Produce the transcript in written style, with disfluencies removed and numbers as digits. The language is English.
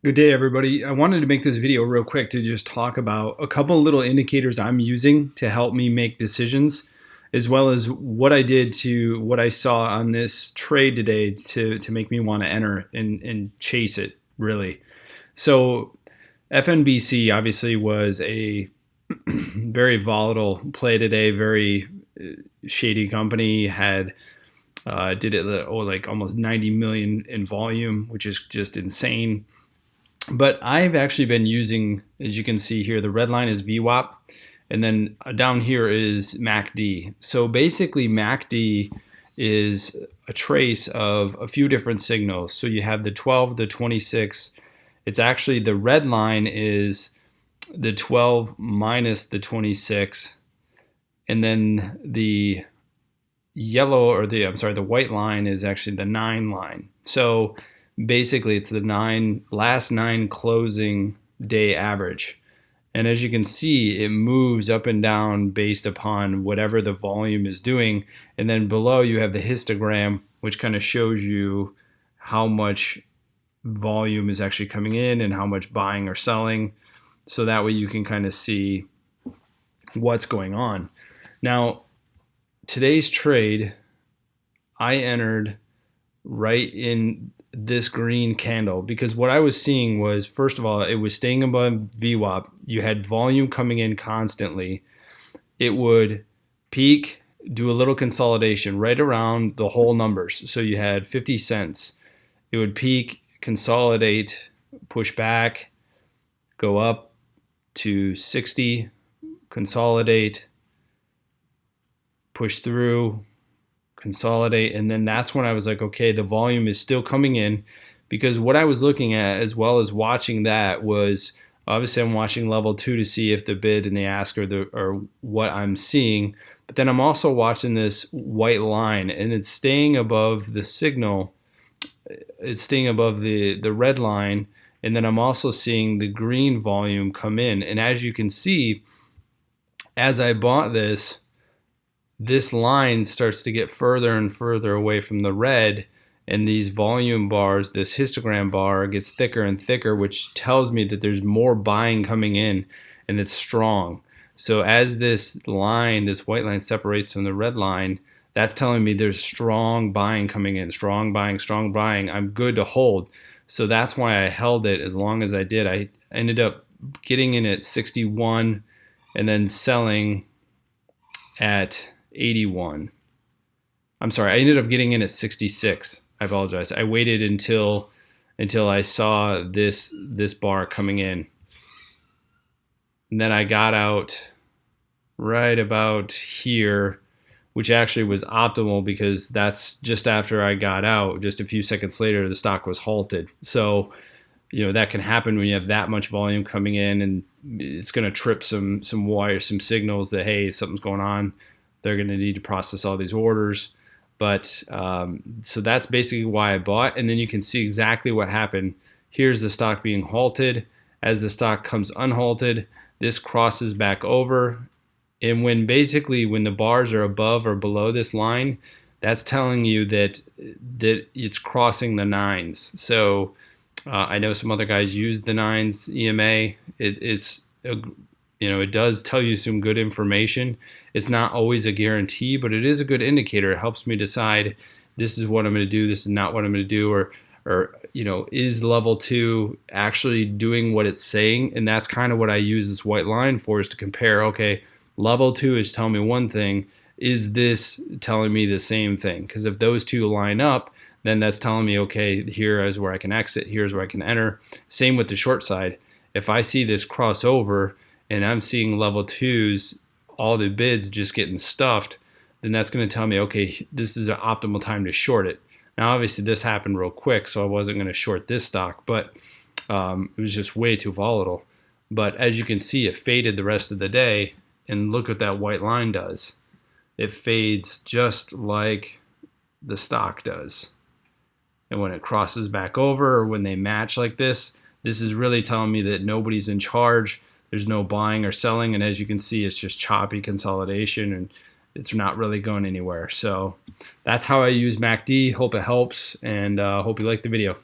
Good day, everybody. I wanted to make this video real quick to just talk about a couple little indicators I'm using to help me make decisions, as well as what I did to what I saw on this trade today to make me want to enter and chase it, really. So FNBC obviously was a very volatile play today, very shady company, had did it like almost 90 million in volume, which is just insane. But I've actually been using, as you can see here, the red line is VWAP, and then down here is MACD. So basically MACD is a trace of a few different signals. So you have the 12, the 26. It's actually the red line is the 12 minus the 26, and then the yellow, or the white line is actually the 9 line. So basically it's the last 9 closing day average. And as you can see, it moves up and down based upon whatever the volume is doing. And then below you have the histogram, which kind of shows you how much volume is actually coming in and how much buying or selling. So that way you can kind of see what's going on. Now, today's trade, I entered right in this green candle because what I was seeing was, first of all, it was staying above VWAP. You had volume coming in constantly. It would peak, do a little consolidation right around the whole numbers. So you had 50 cents. It would peak, consolidate, push back, go up to 60, consolidate, push through, consolidate, and then that's when I was like, okay, the volume is still coming in, because what I was looking at as well as watching that was, obviously I'm watching level 2 to see if the bid and the ask are what I'm seeing, but then I'm also watching this white line, and it's staying above the signal, it's staying above the red line, and then I'm also seeing the green volume come in. And as you can see, as I bought this line starts to get further and further away from the red, and these volume bars, this histogram bar gets thicker and thicker, which tells me that there's more buying coming in and it's strong. So as this line, this white line, separates from the red line, that's telling me there's strong buying coming in, strong buying, strong buying. I'm good to hold. So that's why I held it as long as I did. I ended up getting in at 61 and then selling at 81. I'm sorry, I ended up getting in at 66. I apologize. I waited until I saw this bar coming in. And then I got out right about here, which actually was optimal because that's just after I got out. Just a few seconds later, the stock was halted. So, you know, that can happen when you have that much volume coming in, and it's going to trip some wires, some signals that, hey, something's going on. They're going to need to process all these orders. But so that's basically why I bought. And then you can see exactly what happened. Here's the stock being halted. As the stock comes unhalted, this crosses back over. And when the bars are above or below this line, that's telling you that it's crossing the 9s. So I know some other guys use the 9s EMA. It does tell you some good information. It's not always a guarantee, but it is a good indicator. It helps me decide this is what I'm going to do, this is not what I'm going to do, or is level 2 actually doing what it's saying? And that's kind of what I use this white line for, is to compare, okay, level 2 is telling me one thing, is this telling me the same thing? Because if those two line up, then that's telling me, okay, here is where I can exit, here's where I can enter. Same with the short side. If I see this crossover and I'm seeing level 2s, all the bids just getting stuffed, then that's going to tell me, okay, this is an optimal time to short it. Now, obviously, this happened real quick, so I wasn't going to short this stock, but it was just way too volatile. But as you can see, it faded the rest of the day, and look what that white line does. It fades just like the stock does. And when it crosses back over, or when they match like this is really telling me that nobody's in charge. There's no buying or selling, and as you can see, it's just choppy consolidation, and it's not really going anywhere. So that's how I use MACD. Hope it helps, and hope you like the video.